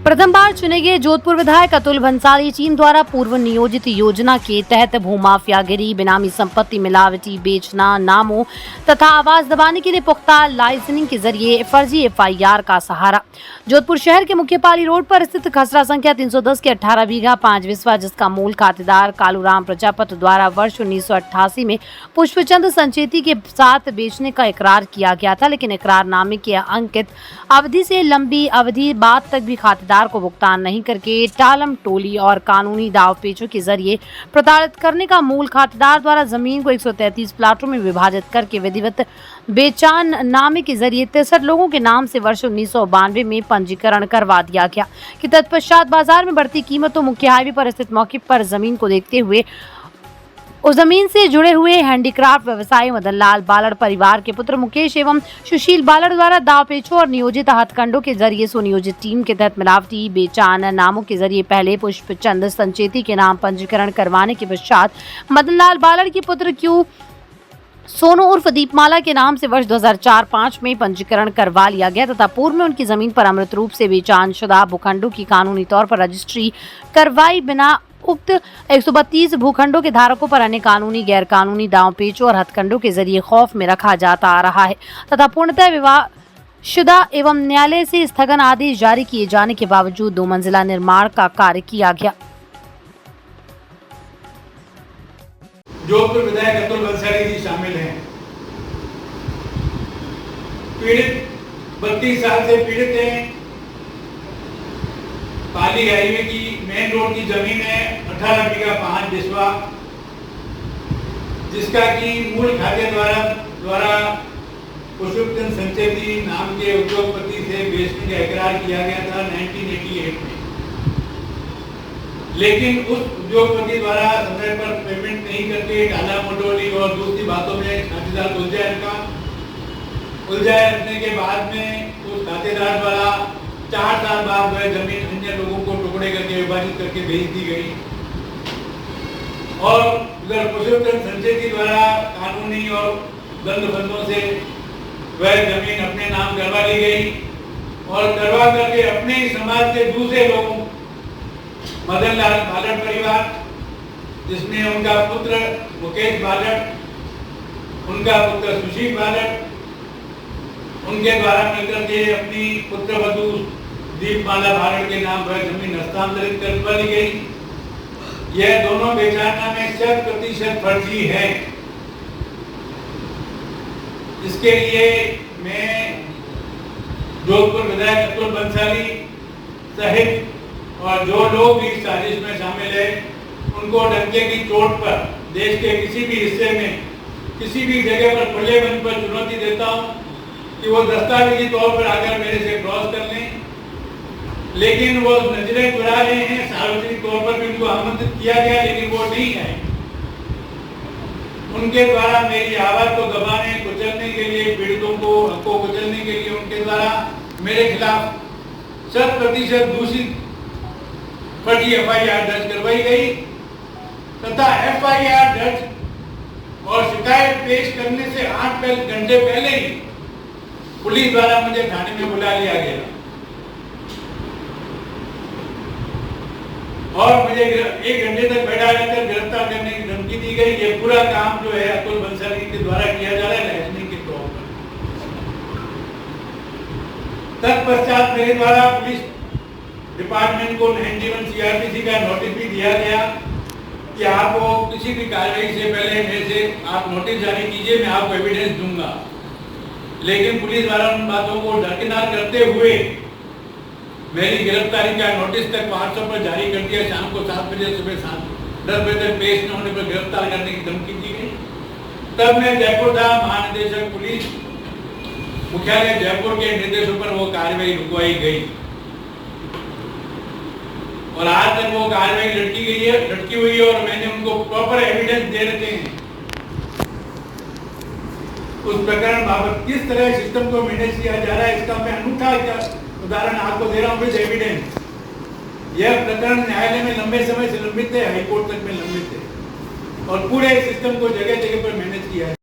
प्रथम बार चुने गए जोधपुर विधायक अतुल भंसाली टीम द्वारा पूर्व नियोजित योजना के तहत भूमाफियागिरी, बेनामी संपत्ति, मिलावटी बेचना, नामों तथा आवाज दबाने के लिए पुख्ता लाइसेंसिंग के जरिए फर्जी एफआईआर का सहारा। जोधपुर शहर के मुख्य पाली रोड पर स्थित खसरा संख्या 310 के 18 बीघा 5 विस्वा, जिसका मूल खातेदार कालूराम प्रजापत द्वारा वर्ष 1988 में पुष्पचंद संचेती के साथ बेचने का इकरार किया गया था, लेकिन इकरारनामे के अंकित अवधि से लंबी अवधि बाद तक भी खातेदार को भुगतान नहीं करके टालम टोली और कानूनी दाव पेचों के जरिए प्रताड़ित करने का मूल खातेदार द्वारा जमीन को 133 प्लाटों में विभाजित करके विधिवत बेचान नामे के जरिए 63 लोगों के नाम से वर्ष 1992 में पंजीकरण करवा दिया गया कि तत्पश्चात बाजार में बढ़ती कीमतों, मुख्य हाईवे पर स्थित मौके पर जमीन को देखते हुए उस जमीन से जुड़े हुए हैंडीक्राफ्ट व्यवसायी मदन लाल बालड़ परिवार के पुत्र मुकेश एवं सुशील बालड़ द्वारा दाव पेचों और नियोजित हथकंडों के जरिए सुनियोजित टीम के तहत मिलावटी बेचान नामों के जरिए पहले पुष्पचंद संचेती के नाम पंजीकरण करवाने के पश्चात मदन लाल बालड़ के पुत्र क्यू सोनू उर्फ दीपमाला के नाम से वर्ष 2004-05 में पंजीकरण करवा लिया गया तथा पूर्व में उनकी जमीन पर अमृत रूप से बेचानशुदा भूखंडों की कानूनी तौर पर रजिस्ट्री करवाई बिना उक्त 132 भूखंडों के धारकों पर अन्य कानूनी, गैर कानूनी दांव पेचों और हथकंडों के जरिए खौफ में रखा जाता आ रहा है तथा पूर्णतः विवादशुदा एवं न्यायालय से स्थगन आदेश जारी किए जाने के बावजूद 2 मंजिला निर्माण का कार्य किया गया। जोधपुर विधायक अतुल भंसाली जी शामिल हैं। पीड़ित 32 साल से पीड़ित हैं। पाली हाईवे की मेन रोड की जमीन है 18 बीघा 5 विस्वा, जिसका की मूल खाते द्वारा पुष्पचंद संचेती नाम के उद्योगपति से बेचने का इकरार किया गया था 1988 में, लेकिन उस उद्योगपति द्वारा समय पर पेमेंट नहीं करके टाला मटोली और दूसरी बातों में खातेदार उलझाए रखने के बाद में उस खातेदार द्वारा 4 साल बाद वह जमीन अन्य लोगों को टुकड़े करके विभाजित करके भेज दी गई और उधर पुष्पचंद संचेती द्वारा कानूनी और दंड फंदों से वह जमीन अपने नाम करवा ली गई और करवा करके अपने ही समाज के दूसरे लोगों, मदन लाल बालड़ परिवार, जिसमें उनका पुत्र मुकेश बालड़, उनका पुत्र सुशील बालड़, उनके द्वारा मिलकर के अपनी पुत्र वधू दीपमाला बालड़ के नाम पर जमीन हस्तांतरित करवा दी गई। यह दोनों बेचानामे 100% फर्जी है। इसके लिए मैं जोधपुर विधायक अतुल भंसाली सहित और जो लोग भी इस साजिश में शामिल है, उनको डंके की चोट पर देश के किसी भी हिस्से में किसी भी जगह पर खुले मन पर चुनौती देता हूं कि वो दस्तावेजी तौर पर आकर मेरे से क्रॉस कर लें, लेकिन वो नजरें चुरा रहे हैं। सार्वजनिक तौर पर भी उनको आमंत्रित किया गया, लेकिन वो नहीं है। उनके द्वारा मेरी आवाज को दबाने, कुचलने के लिए, पीड़ितों को कुचलने के लिए उनके द्वारा मेरे खिलाफ 100% दूषित फर्जी एफआईआर दर्ज करवाई गई तथा एफआईआर दर्ज और शिकायत पेश करने से 8 घंटे पहले ही पुलिस द्वारा मुझे थाने में बुला लिया गया और मुझे 1 घंटे तक बैठा रहकर गिरफ्तार करने की धमकी दी गई। ये पूरा काम जो है अतुल भंसाली के द्वारा किया जा रहा है लाइसेंसिंग के तौर पर। तत्पश्चात मेरे द्वारा पुलिस डिपार्टमेंट को 91 CRPC का नोटिस भी दिया गया कि आपको किसी भी कार्रवाई से पहले मेरे से आप नोटिस जारी कीजिए, मैं आपको एविडेंस दूंगा। लेकिन पुलिस द्वारा उन बातों को दरकिनार करते हुए मेरी गिरफ्तारी का नोटिस तक व्हाट्सएप पर जारी कर दिया। शाम को 7 बजे, सुबह 10 बजे तक पेश न होने पर गिरफ्तार करने की धमकी दी गई। तब मैं जयपुर था, महानिदेशक पुलिस मुख्यालय जयपुर के निर्देशों पर वो कार्रवाई रुकवाई गई और आज तक वो कार्रवाई लटकी हुई है और मैंने उनको प्रॉपर एविडेंस दे रखे हैं। उस प्रकरण बाबत किस तरह सिस्टम को मैनेज किया जा रहा है, इसका मैं अनूठा उदाहरण आपको दे रहा हूँ विद एविडेंस। यह प्रकरण न्यायालय में लंबे समय से लंबित है, हाईकोर्ट तक में लंबित है और पूरे सिस्टम को जगह जगह पर मैनेज किया है।